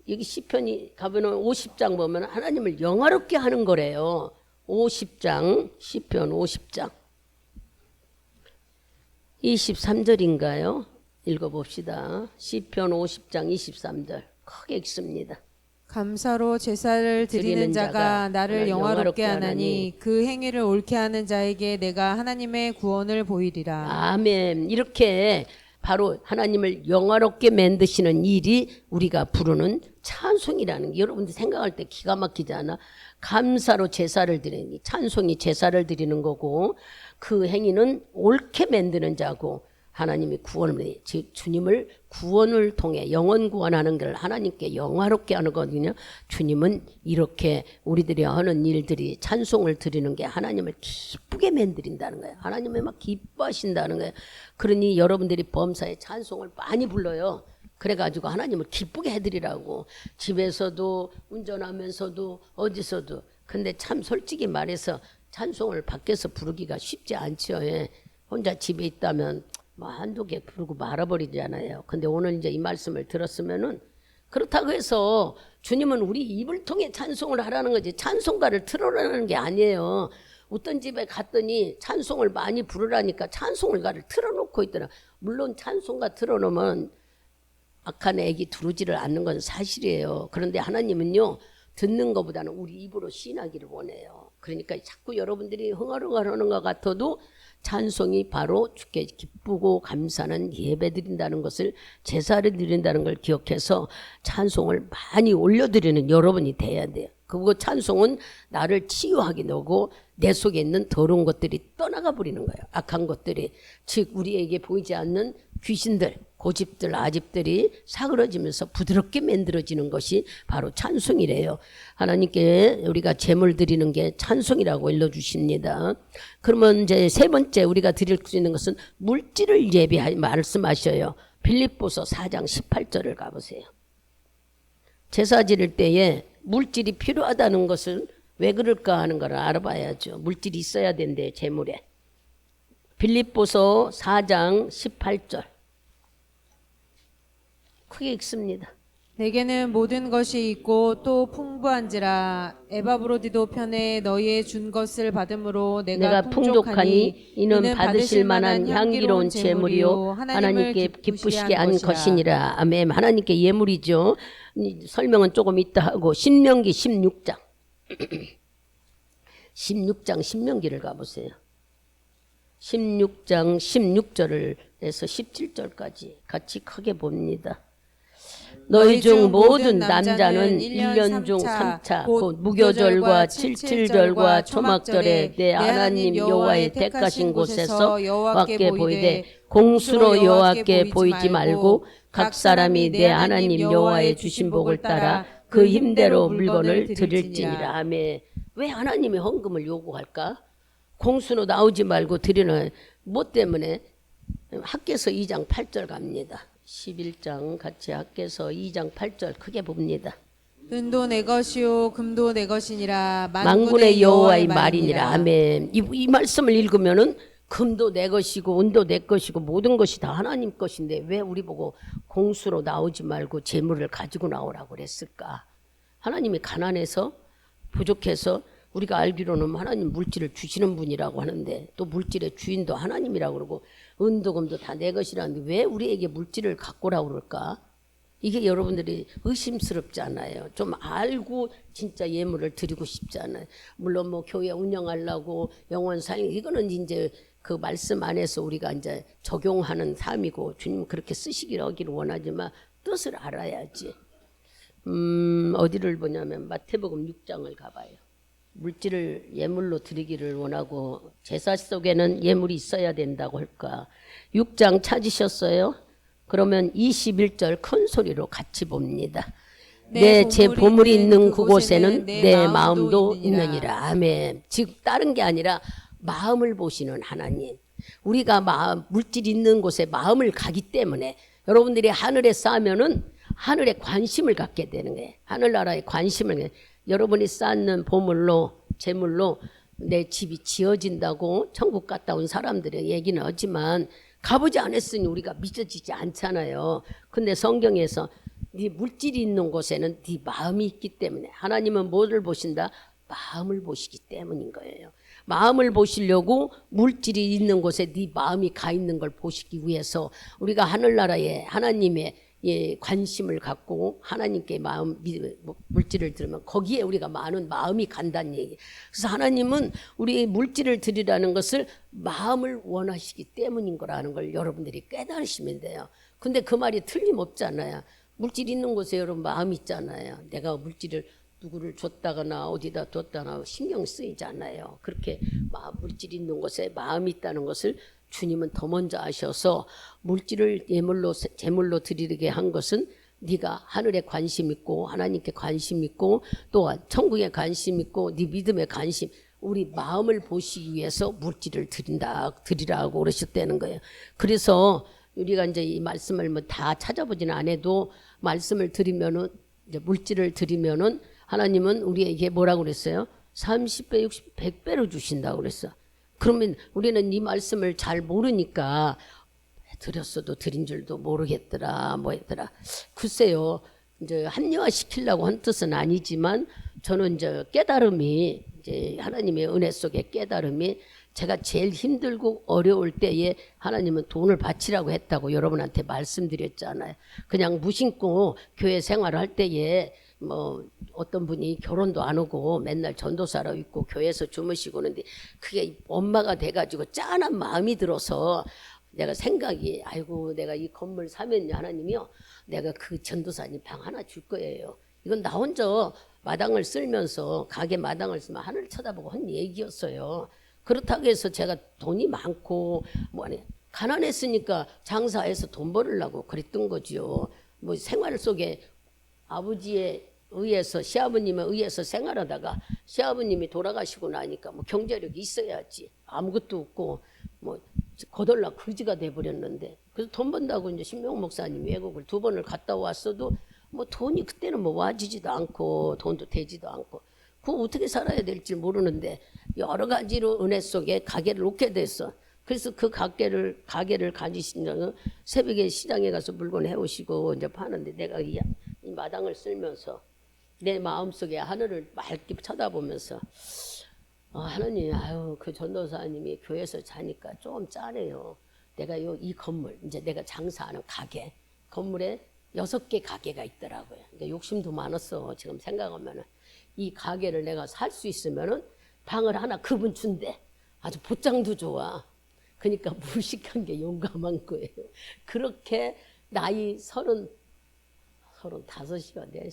여기 시편이 가보면 50장 보면 하나님을 영화롭게 하는 거래요. 50장 시편 50장 23절인가요? 읽어봅시다. 시편 50장 23절 크게 읽습니다. 감사로 제사를 드리는 자가 나를 영화롭게 하나니 그 행위를 옳게 하는 자에게 내가 하나님의 구원을 보이리라. 아멘. 이렇게 바로 하나님을 영화롭게 만드시는 일이 우리가 부르는 찬송이라는 게 여러분들 생각할 때 기가 막히지 않아? 감사로 제사를 드리니 찬송이 제사를 드리는 거고 그 행위는 옳게 만드는 자고 하나님이 구원을 주님을 구원을 통해 영원 구원하는 걸 하나님께 영화롭게 하는 거거든요. 주님은 이렇게 우리들이 하는 일들이 찬송을 드리는 게 하나님을 기쁘게 만드린다는 거예요. 하나님이 막 기뻐하신다는 거예요. 그러니 여러분들이 범사에 찬송을 많이 불러요. 그래가지고 하나님을 기쁘게 해드리라고 집에서도 운전하면서도 어디서도. 근데 참 솔직히 말해서 찬송을 밖에서 부르기가 쉽지 않죠. 예. 혼자 집에 있다면 뭐 한두 개 부르고 말아버리잖아요. 근데 오늘 이제 이 말씀을 들었으면은 그렇다고 해서 주님은 우리 입을 통해 찬송을 하라는 거지 찬송가를 틀어라는 게 아니에요. 어떤 집에 갔더니 찬송을 많이 부르라니까 찬송가를 틀어놓고 있더라. 물론 찬송가 틀어놓으면 악한 애기 두르지를 않는 건 사실이에요. 그런데 하나님은요 듣는 것보다는 우리 입으로 시인하기를 원해요. 그러니까 자꾸 여러분들이 흥얼흥얼하는 것 같아도 찬송이 바로 주께 기쁘고 감사하는 예배 드린다는 것을 제사를 드린다는 걸 기억해서 찬송을 많이 올려드리는 여러분이 돼야 돼요. 그리고 찬송은 나를 치유하게 되고 내 속에 있는 더러운 것들이 떠나가 버리는 거예요. 악한 것들이 즉 우리에게 보이지 않는 귀신들 고집들 아집들이 사그러지면서 부드럽게 만들어지는 것이 바로 찬송이래요. 하나님께 우리가 제물 드리는 게 찬송이라고 일러주십니다. 그러면 이제 세 번째 우리가 드릴 수 있는 것은 물질을 말씀하셔요. 빌립보서 4장 18절을 가보세요. 제사 지를 때에 물질이 필요하다는 것은 왜 그럴까 하는 걸 알아봐야죠. 물질이 있어야 된대 제물에. 빌립보서 4장 18절 크게 읽습니다. 내게는 모든 것이 있고 또 풍부한지라 에바브로디도 편에 너희의 준 것을 받음으로 내가 풍족하니 이는 받으실 만한 향기로운 제물이요 하나님께 기쁘시게 한 것이니라. 아멘. 하나님께 예물이죠. 설명은 조금 이따 하고 신명기 16장 16장 신명기를 가보세요. 16장 16절을 해서 17절까지 같이 크게 봅니다. 너희 중 모든 남자는 1년 중 3차 곧 무교절과 칠칠절과 초막절에 내 하나님 여호와의 택하신 곳에서 여호와께 보이되 공수로 여호와께 보이지 말고 각 사람이 내 하나님 여호와의 주신 복을 따라 그 힘대로 물건을 드릴지니라. 아멘. 왜 하나님이 헌금을 요구할까? 공수로 나오지 말고 드리는 뭐 때문에? 학개서 2장 8절 갑니다. 11장 같이 학개서 2장 8절 크게 봅니다. 은도 내 것이요 금도 내 것이니라 만군의 여호와의 말이니라. 아멘. 이 말씀을 읽으면은 금도 내 것이고 은도 내 것이고 모든 것이 다 하나님 것인데 왜 우리 보고 공수로 나오지 말고 재물을 가지고 나오라고 그랬을까? 하나님이 가난해서 부족해서 우리가 알기로는 하나님 물질을 주시는 분이라고 하는데 또 물질의 주인도 하나님이라고 그러고 은도 금도 다 내 것이라는데 왜 우리에게 물질을 갖고 오라고 그럴까? 이게 여러분들이 의심스럽지 않아요? 좀 알고 진짜 예물을 드리고 싶지 않아요? 물론 뭐 교회 운영하려고 영원 살림 이거는 이제 그 말씀 안에서 우리가 이제 적용하는 삶이고 주님 그렇게 쓰시기를 하기를 원하지만 뜻을 알아야지. 어디를 보냐면 마태복음 6장을 가봐요. 물질을 예물로 드리기를 원하고 제사 속에는 예물이 있어야 된다고 할까? 6장 찾으셨어요? 그러면 21절 큰 소리로 같이 봅니다. 내 제 보물이 있는 그곳에는 내 마음도 있느니라. 아멘. 즉 다른 게 아니라 마음을 보시는 하나님. 우리가 물질이 있는 곳에 마음을 가기 때문에 여러분들이 하늘에 쌓으면은 하늘에 관심을 갖게 되는 거예요. 하늘나라에 관심을. 여러분이 쌓는 보물로 재물로 내 집이 지어진다고 천국 갔다 온 사람들의 얘기는 하지만 가보지 않았으니 우리가 믿어지지 않잖아요. 근데 성경에서 네 물질이 있는 곳에는 네 마음이 있기 때문에 하나님은 뭐를 보신다? 마음을 보시기 때문인 거예요. 마음을 보시려고 물질이 있는 곳에 네 마음이 가 있는 걸 보시기 위해서 우리가 하늘나라에 하나님의 관심을 갖고 하나님께 물질을 들으면 거기에 우리가 많은 마음이 간다는 얘기. 그래서 하나님은 우리 물질을 드리라는 것을 마음을 원하시기 때문인 거라는 걸 여러분들이 깨달으시면 돼요. 근데 그 말이 틀림없잖아요. 물질 있는 곳에 여러분 마음이 있잖아요. 내가 물질을 누구를 줬다거나 어디다 뒀다거나 신경 쓰이지 않아요. 그렇게 물질 있는 곳에 마음이 있다는 것을 주님은 더 먼저 아셔서 물질을 제물로 드리게 한 것은 네가 하늘에 관심 있고 하나님께 관심 있고 또한 천국에 관심 있고 네 믿음에 관심, 우리 마음을 보시기 위해서 물질을 드리라고 그러셨다는 거예요. 그래서 우리가 이제 이 말씀을 뭐 다 찾아보지는 않아도 말씀을 드리면은 이제 물질을 드리면은 하나님은 우리에게 뭐라고 그랬어요? 30배, 60배, 100배로 주신다고 그랬어. 그러면 우리는 이 말씀을 잘 모르니까 드렸어도 드린 줄도 모르겠더라, 뭐 했더라. 글쎄요, 이제 합리화 시키려고 한 뜻은 아니지만 저는 이제 깨달음이 이제 하나님의 은혜 속의 깨달음이 제가 제일 힘들고 어려울 때에 하나님은 돈을 바치라고 했다고 여러분한테 말씀드렸잖아요. 그냥 무심코 교회 생활할 때에 뭐 어떤 분이 결혼도 안 하고 맨날 전도사로 있고 교회에서 주무시고 그러는데 그게 엄마가 돼가지고 짠한 마음이 들어서 내가 생각이 아이고 내가 이 건물 사면요 하나님이요 내가 그 전도사님 방 하나 줄 거예요. 이건 나 혼자 마당을 쓸면서 가게 마당을 쓰면 하늘을 쳐다보고 한 얘기였어요. 그렇다고 해서 제가 돈이 많고 뭐 아니 가난했으니까 장사해서 돈 벌으려고 그랬던 거지요. 뭐 생활 속에 아버지의 의해서 시아버님에 의해서 생활하다가 시아버님이 돌아가시고 나니까 뭐 경제력이 있어야지 아무것도 없고 뭐 거덜나 거지가 돼버렸는데 그래서 돈 번다고 이제 신명 목사님 외국을 2번을 갔다 왔어도 뭐 돈이 그때는 뭐 와지지도 않고 돈도 되지도 않고 그거 어떻게 살아야 될지 모르는데 여러 가지로 은혜 속에 가게를 놓게 됐어. 그래서 그 가게를 가지신 적은 새벽에 시장에 가서 물건 해오시고 이제 파는데 내가 이 마당을 쓸면서 내 마음속에 하늘을 맑게 쳐다보면서 하나님 아유 그 전도사님이 교회에서 자니까 좀 짠해요. 내가 이 건물 이제 내가 장사하는 가게 건물에 6개 가게가 있더라고요. 그러니까 욕심도 많았어. 지금 생각하면은 이 가게를 내가 살 수 있으면은 방을 하나 그분 준대. 아주 보장도 좋아. 그러니까 무식한 게 용감한 거예요. 그렇게 나이 35이가 돼.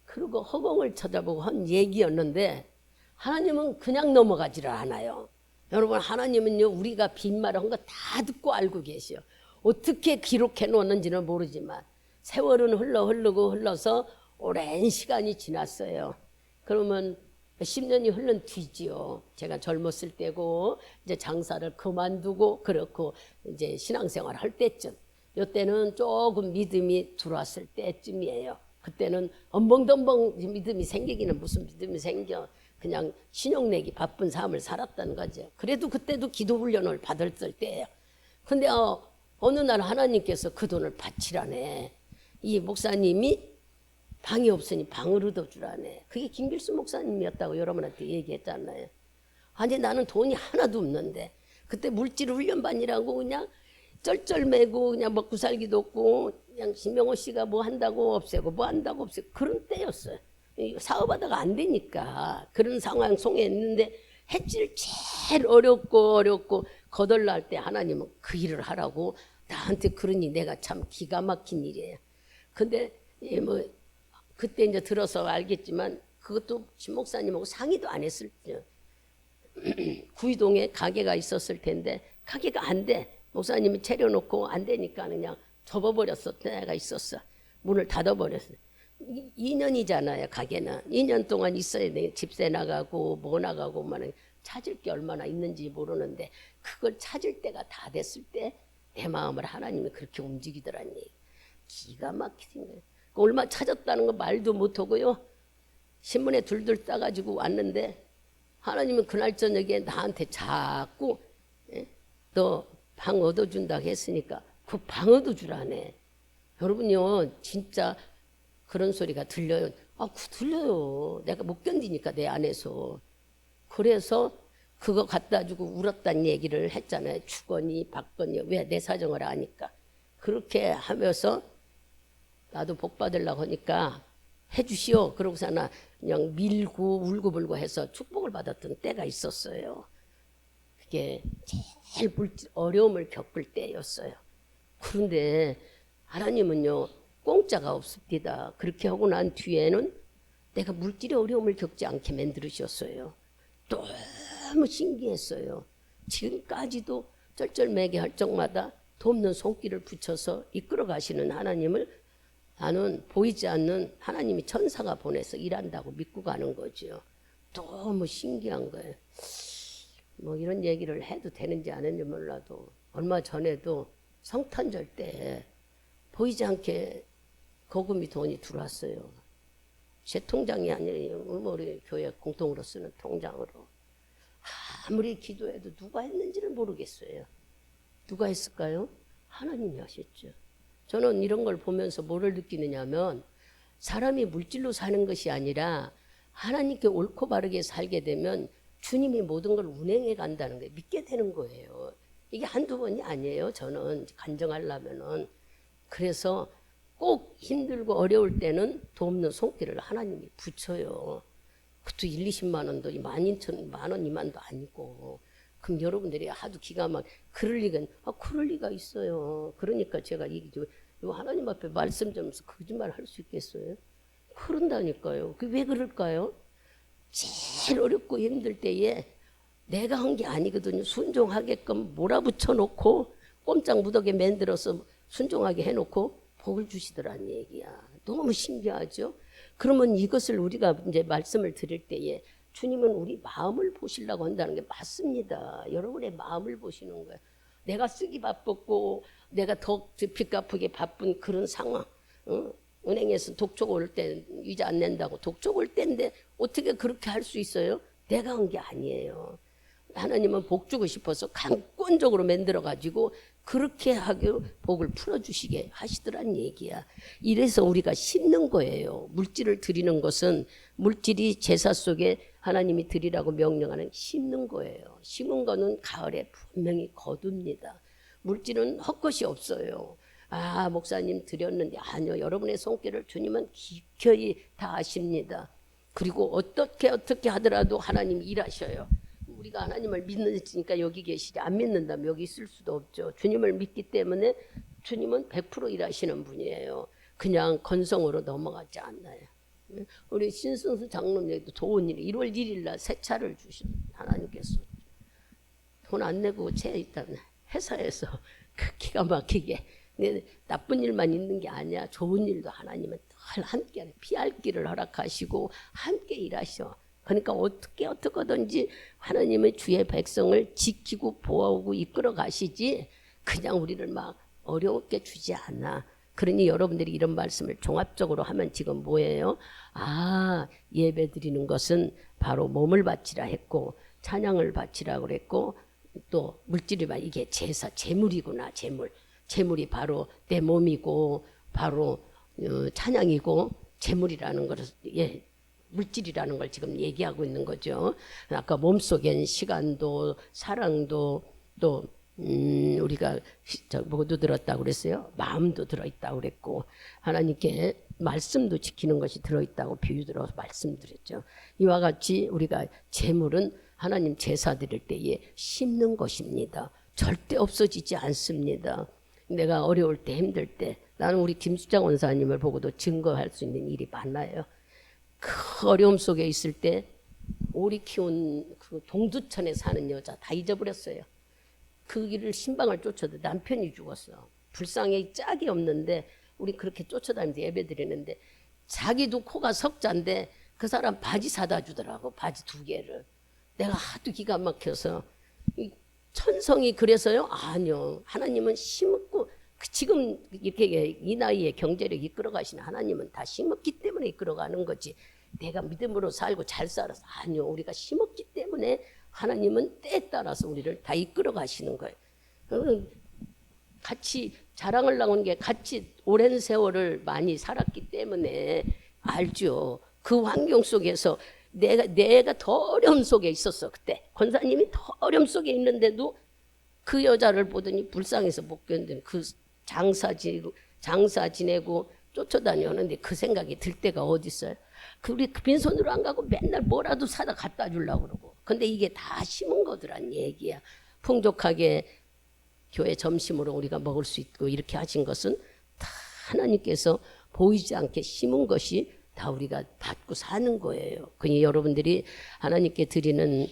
그리고 허공을 쳐다보고 한 얘기였는데 하나님은 그냥 넘어가지를 않아요. 여러분 하나님은요 우리가 빈말을 한 거 다 듣고 알고 계셔. 어떻게 기록해 놓았는지는 모르지만 세월은 흘러서 오랜 시간이 지났어요. 그러면 10년이 흘른 뒤지요. 제가 젊었을 때고 이제 장사를 그만두고 그렇고 이제 신앙생활 할 때쯤 이때는 조금 믿음이 들어왔을 때쯤이에요. 그때는 엄벙덤벙 믿음이 생기기는 무슨 믿음이 생겨. 그냥 신용 내기 바쁜 삶을 살았다는 거죠. 그래도 그때도 기도 훈련을 받았을 때예요. 근데 어느 날 하나님께서 그 돈을 바치라네. 이 목사님이 방이 없으니 방을 얻어주라네. 그게 김길수 목사님이었다고 여러분한테 얘기했잖아요. 아니 나는 돈이 하나도 없는데 그때 물질 훈련반이라고 그냥 쩔쩔매고 그냥 먹고 살기도 없고 그냥 신명호 씨가 뭐 한다고 없애고 뭐 한다고 없애고 그런 때였어요. 사업하다가 안 되니까 그런 상황 속에 있는데 해질 제일 어렵고 거덜날 때 하나님은 그 일을 하라고 나한테 그러니 내가 참 기가 막힌 일이에요. 근데 뭐 그때 이제 들어서 알겠지만 그것도 신 목사님하고 상의도 안 했을 때 구이동에 가게가 있었을 텐데 가게가 안 돼. 목사님이 차려놓고 안 되니까 그냥 접어버렸을 때가 있었어. 문을 닫아버렸어. 2년이잖아요 가게는. 2년 동안 있어야 돼. 집세 나가고 뭐 나가고 뭐 찾을 게 얼마나 있는지 모르는데 그걸 찾을 때가 다 됐을 때 내 마음을 하나님이 그렇게 움직이더란 얘기. 기가 막히신 거예요. 얼마 찾았다는 거 말도 못하고요. 신문에 둘둘 싸가지고 왔는데 하나님은 그날 저녁에 나한테 자꾸 너 방 얻어준다고 했으니까 그 방 얻어주라네. 여러분요 진짜 그런 소리가 들려요. 들려요. 내가 못 견디니까 내 안에서. 그래서 그거 갖다 주고 울었다는 얘기를 했잖아요. 주거니 받거니 왜 내 사정을 아니까. 그렇게 하면서 나도 복 받으려고 하니까 해주시오. 그러고서 나 그냥 밀고 울고불고 해서 축복을 받았던 때가 있었어요. 그게 제일 어려움을 겪을 때였어요. 그런데 하나님은요 공짜가 없습니다. 그렇게 하고 난 뒤에는 내가 물질의 어려움을 겪지 않게 만들으셨어요. 너무 신기했어요. 지금까지도 쩔쩔매게 할 적마다 돕는 손길을 붙여서 이끌어 가시는 하나님을 나는 보이지 않는 하나님이 천사가 보내서 일한다고 믿고 가는 거죠. 너무 신기한 거예요. 뭐 이런 얘기를 해도 되는지 안 했는지 몰라도 얼마 전에도 성탄절 때 보이지 않게 거금이 돈이 들어왔어요. 제 통장이 아니에요. 우리 교회 공통으로 쓰는 통장으로. 아무리 기도해도 누가 했는지를 모르겠어요. 누가 했을까요? 하나님이 하셨죠. 저는 이런 걸 보면서 뭐를 느끼느냐면 사람이 물질로 사는 것이 아니라 하나님께 옳고 바르게 살게 되면 주님이 모든 걸 운행해 간다는 거예요. 믿게 되는 거예요. 이게 한두 번이 아니에요. 저는 간증하려면은. 그래서 꼭 힘들고 어려울 때는 돕는 손길을 하나님이 붙여요. 그것도 1, 20만 원도 12,000, 10,000원, 2만도 아니고. 그럼 여러분들이 하도 기가 막 그럴 리가 있어요. 그러니까 제가 이거 하나님 앞에 말씀 전하면서 거짓말 할 수 있겠어요? 그런다니까요. 왜 그럴까요? 제일 어렵고 힘들 때에 내가 한 게 아니거든요. 순종하게끔 몰아붙여 놓고 꼼짝 무더게 만들어서 순종하게 해놓고 복을 주시더란 얘기야. 너무 신기하죠? 그러면 이것을 우리가 이제 말씀을 드릴 때에 주님은 우리 마음을 보시려고 한다는 게 맞습니다. 여러분의 마음을 보시는 거예요. 내가 쓰기 바빴고 내가 더 빚 갚기 바쁜 그런 상황. 은행에서 독촉 올 때 이자 안 낸다고 독촉 올 때인데 어떻게 그렇게 할 수 있어요? 내가 한 게 아니에요. 하나님은 복 주고 싶어서 강권적으로 만들어가지고 그렇게 하게 복을 풀어주시게 하시더란 얘기야. 이래서 우리가 심는 거예요. 물질을 드리는 것은 물질이 제사 속에 하나님이 드리라고 명령하는 심는 거예요. 심은 거는 가을에 분명히 거둡니다. 물질은 헛것이 없어요. 목사님 드렸는데 아니요. 여러분의 손길을 주님은 기꺼이 다 아십니다. 그리고 어떻게 하더라도 하나님이 일하셔요. 우리가 하나님을 믿으니까 여기 계시지 안 믿는다면 여기 있을 수도 없죠. 주님을 믿기 때문에 주님은 100% 일하시는 분이에요. 그냥 건성으로 넘어가지 않나요. 우리 신승수 장로님도 좋은 일 1월 1일 날 새 차를 주신 하나님께서 돈 안 내고 차 일단 회사에서 기가 막히게 나쁜 일만 있는 게 아니야. 좋은 일도 하나님은 늘 함께 피할 길을 허락하시고 함께 일하셔. 그러니까 어떻게 하든지 하나님의 주의 백성을 지키고 보호하고 이끌어 가시지 그냥 우리를 막 어렵게 주지 않아. 그러니 여러분들이 이런 말씀을 종합적으로 하면 지금 뭐예요? 예배 드리는 것은 바로 몸을 바치라 했고 찬양을 바치라 그랬고 또 물질이 이게 제사, 제물이구나. 제물이 바로 내 몸이고 바로 찬양이고 제물이라는 것을 물질이라는 걸 지금 얘기하고 있는 거죠. 아까 몸속엔 시간도 사랑도 또 우리가 뭐도 들었다고 그랬어요. 마음도 들어있다고 그랬고 하나님께 말씀도 지키는 것이 들어있다고 비유 들어서 말씀드렸죠. 이와 같이 우리가 재물은 하나님 제사 드릴 때에 심는 것입니다. 절대 없어지지 않습니다. 내가 어려울 때 힘들 때 나는 우리 김수장 원사님을 보고도 증거할 수 있는 일이 많아요. 그 어려움 속에 있을 때 오리 키운 그 동두천에 사는 여자 다 잊어버렸어요. 그 길을 신방을 쫓아도 남편이 죽었어. 불쌍히 짝이 없는데 우리 그렇게 쫓아다니면서 예배 드리는데 자기도 코가 석자인데 그 사람 바지 사다 주더라고. 바지 2개를. 내가 하도 기가 막혀서 천성이 그래서요? 아니요. 하나님은 심었고 지금 이렇게 이 나이에 경제력 이끌어 가시는 하나님은 다 심었기 때문에 이끌어가는 거지. 내가 믿음으로 살고 잘 살아서 아니요. 우리가 심었기 때문에 하나님은 때에 따라서 우리를 다 이끌어 가시는 거예요. 같이 자랑을 나온 게 같이 오랜 세월을 많이 살았기 때문에 알죠. 그 환경 속에서 내가 더 어려움 속에 있었어. 그때 권사님이 더 어려움 속에 있는데도 그 여자를 보더니 불쌍해서 못 견디는 그 장사 지내고 쫓아다니는데 그 생각이 들 때가 어디 있어요. 우리 빈손으로 안 가고 맨날 뭐라도 사다 갖다 주려고 그러고. 근데 이게 다 심은 거더란 얘기야. 풍족하게 교회 점심으로 우리가 먹을 수 있고 이렇게 하신 것은 다 하나님께서 보이지 않게 심은 것이 다 우리가 받고 사는 거예요. 그러니 여러분들이 하나님께 드리는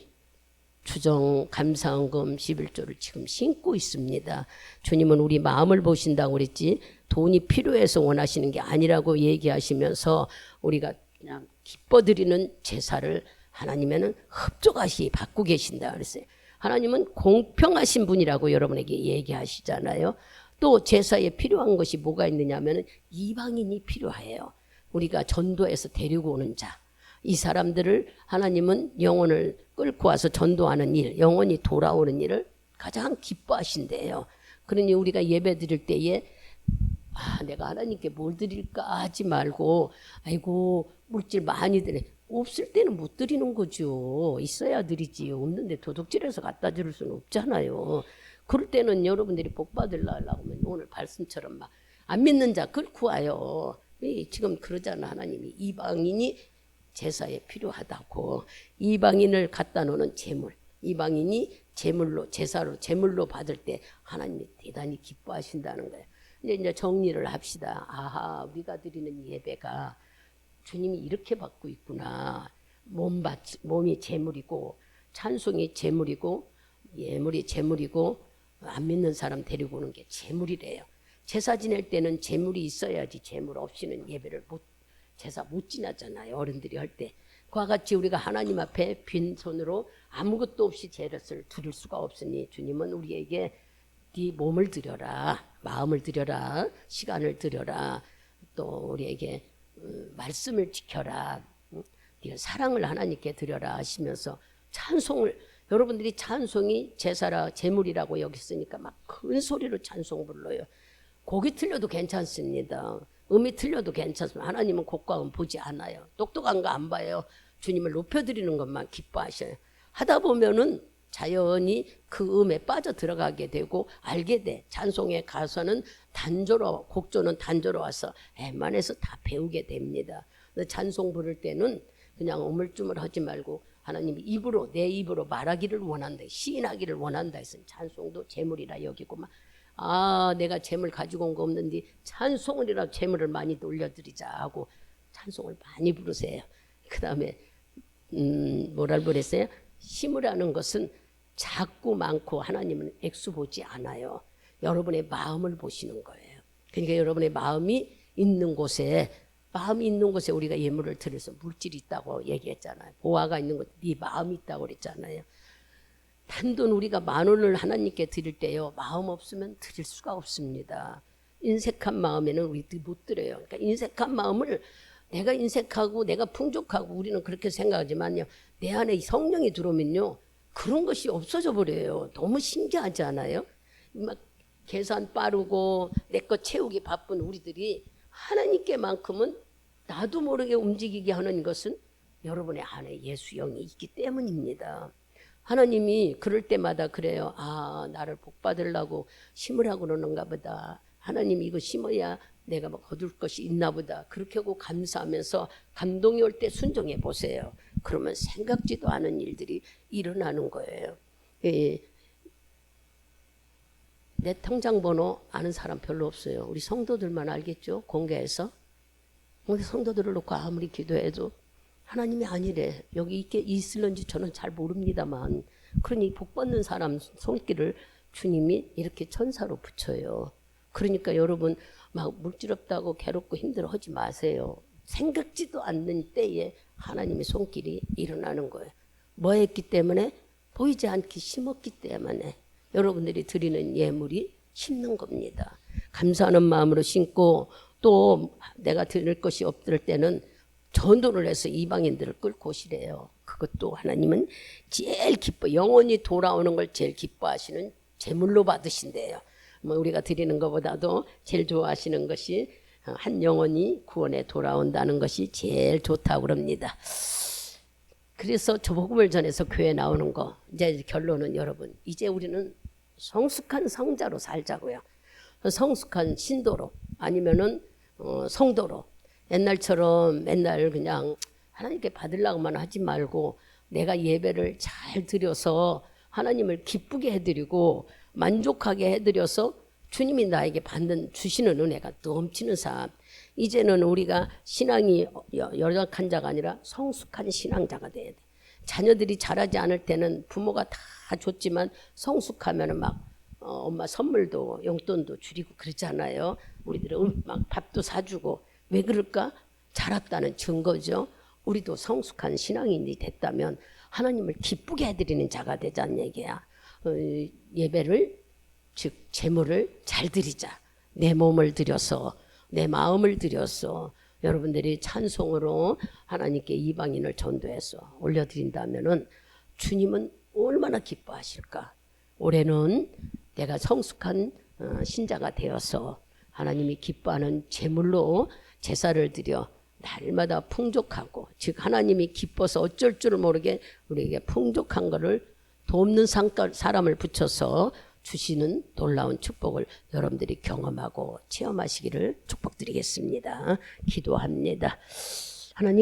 추정, 감사헌금, 11조를 지금 심고 있습니다. 주님은 우리 마음을 보신다고 그랬지 돈이 필요해서 원하시는 게 아니라고 얘기하시면서 우리가 그냥 기뻐 드리는 제사를 하나님에는 흡족하시 받고 계신다 그랬어요. 하나님은 공평하신 분이라고 여러분에게 얘기하시잖아요. 또 제사에 필요한 것이 뭐가 있느냐 하면 이방인이 필요해요. 우리가 전도해서 데리고 오는 자. 이 사람들을 하나님은 영혼을 끌고 와서 전도하는 일, 영혼이 돌아오는 일을 가장 기뻐하신대요. 그러니 우리가 예배 드릴 때에 내가 하나님께 뭘 드릴까 하지 말고 아이고 물질 많이 드네. 없을 때는 못 드리는 거죠. 있어야 드리지. 없는데 도둑질해서 갖다 드릴 수는 없잖아요. 그럴 때는 여러분들이 복 받으려고 하면 오늘 말씀처럼 막 안 믿는 자 끌고 와요. 지금 그러잖아. 하나님이 이방인이 제사에 필요하다고. 이방인을 갖다 놓는 제물, 이방인이 제물로 제사로 제물로 받을 때 하나님이 대단히 기뻐하신다는 거예요. 이제 정리를 합시다. 아하, 우리가 드리는 예배가 주님이 이렇게 받고 있구나. 몸이 제물이고 찬송이 제물이고 예물이 제물이고 안 믿는 사람 데리고 오는 게 제물이래요. 제사 지낼 때는 제물이 있어야지 제물 없이는 예배를 제사 못 지나잖아요. 어른들이 할 때. 그와 같이 우리가 하나님 앞에 빈손으로 아무것도 없이 제사를 드릴 수가 없으니 주님은 우리에게 네 몸을 드려라, 마음을 드려라, 시간을 드려라, 또 우리에게 말씀을 지켜라, 네가 사랑을 하나님께 드려라 하시면서 찬송을, 여러분들이 찬송이 제사라 제물이라고 여겼으니까 막 큰 소리로 찬송 불러요. 곡이 틀려도 괜찮습니다. 음이 틀려도 괜찮습니다. 하나님은 곡과 음 보지 않아요. 똑똑한 거 안 봐요. 주님을 높여드리는 것만 기뻐하셔요. 하다 보면은 자연히 그 음에 빠져 들어가게 되고 알게 돼. 찬송에 가서는 단조로, 곡조는 단조로워서 웬만해서 다 배우게 됩니다. 찬송 부를 때는 그냥 우물쭈물하지 말고 하나님이 입으로, 내 입으로 말하기를 원한다, 시인하기를 원한다 했으니 찬송도 제물이라 여기고 막 내가 재물 가지고 온 거 없는데 찬송을이라 재물을 많이 올려드리자 하고 찬송을 많이 부르세요. 그 다음에 뭐라 그랬어요? 심으라는 것은 작고 많고 하나님은 액수 보지 않아요. 여러분의 마음을 보시는 거예요. 그러니까 여러분의 마음이 있는 곳에 우리가 예물을 드려서 물질이 있다고 얘기했잖아요. 보화가 있는 곳에 네 마음이 있다고 그랬잖아요. 단돈 우리가 10,000원을 하나님께 드릴 때요, 마음 없으면 드릴 수가 없습니다. 인색한 마음에는 우리들이 못 드려요. 그러니까 인색한 마음을, 내가 인색하고 내가 풍족하고 우리는 그렇게 생각하지만요, 내 안에 성령이 들어오면요 그런 것이 없어져 버려요. 너무 신기하지 않아요? 막 계산 빠르고 내 것 채우기 바쁜 우리들이 하나님께만큼은 나도 모르게 움직이게 하는 것은 여러분의 안에 예수 영이 있기 때문입니다. 하나님이 그럴 때마다 그래요. 나를 복 받으려고 심으라고 그러는가 보다. 하나님 이거 심어야 내가 뭐 거둘 것이 있나 보다. 그렇게 하고 감사하면서 감동이 올 때 순종해 보세요. 그러면 생각지도 않은 일들이 일어나는 거예요. 내 통장 번호 아는 사람 별로 없어요. 우리 성도들만 알겠죠? 공개해서. 우리 성도들을 놓고 아무리 기도해도 하나님이 아니래. 여기 이게 있을런지 저는 잘 모릅니다만, 그러니 복 받는 사람 손길을 주님이 이렇게 천사로 붙여요. 그러니까 여러분 막 물질없다고 괴롭고 힘들어하지 마세요. 생각지도 않는 때에 하나님의 손길이 일어나는 거예요. 뭐 했기 때문에? 보이지 않게 심었기 때문에 여러분들이 드리는 예물이 심는 겁니다. 감사하는 마음으로 심고, 또 내가 드릴 것이 없을 때는 전도를 해서 이방인들을 끌고 오시래요. 그것도 하나님은 제일 기뻐, 영원히 돌아오는 걸 제일 기뻐하시는 제물로 받으신대요. 뭐 우리가 드리는 것보다도 제일 좋아하시는 것이 한 영혼이 구원에 돌아온다는 것이 제일 좋다고 그럽니다. 그래서 저 복음을 전해서 교회 나오는 거, 이제 결론은 여러분, 이제 우리는 성숙한 성자로 살자고요. 성숙한 신도로, 아니면은 성도로. 옛날처럼 맨날 그냥 하나님께 받으려고만 하지 말고 내가 예배를 잘 드려서 하나님을 기쁘게 해드리고 만족하게 해드려서 주님이 나에게 주시는 은혜가 넘치는 삶. 이제는 우리가 신앙이 연약한 자가 아니라 성숙한 신앙자가 돼야 돼. 자녀들이 잘하지 않을 때는 부모가 다 줬지만 성숙하면은 막 엄마 선물도 용돈도 줄이고 그러잖아요. 우리들은 막 밥도 사주고. 왜 그럴까? 자랐다는 증거죠. 우리도 성숙한 신앙인이 됐다면 하나님을 기쁘게 해드리는 자가 되자는 얘기야. 예배를, 즉 제물을 잘 드리자. 내 몸을 드려서, 내 마음을 드려서 여러분들이 찬송으로 하나님께 이방인을 전도해서 올려드린다면은 주님은 얼마나 기뻐하실까. 올해는 내가 성숙한 신자가 되어서 하나님이 기뻐하는 제물로 제사를 드려 날마다 풍족하고, 즉 하나님이 기뻐서 어쩔 줄 모르게 우리에게 풍족한 것을 돕는 사람을 붙여서 주시는 놀라운 축복을 여러분들이 경험하고 체험하시기를 축복드리겠습니다. 기도합니다. 하나님,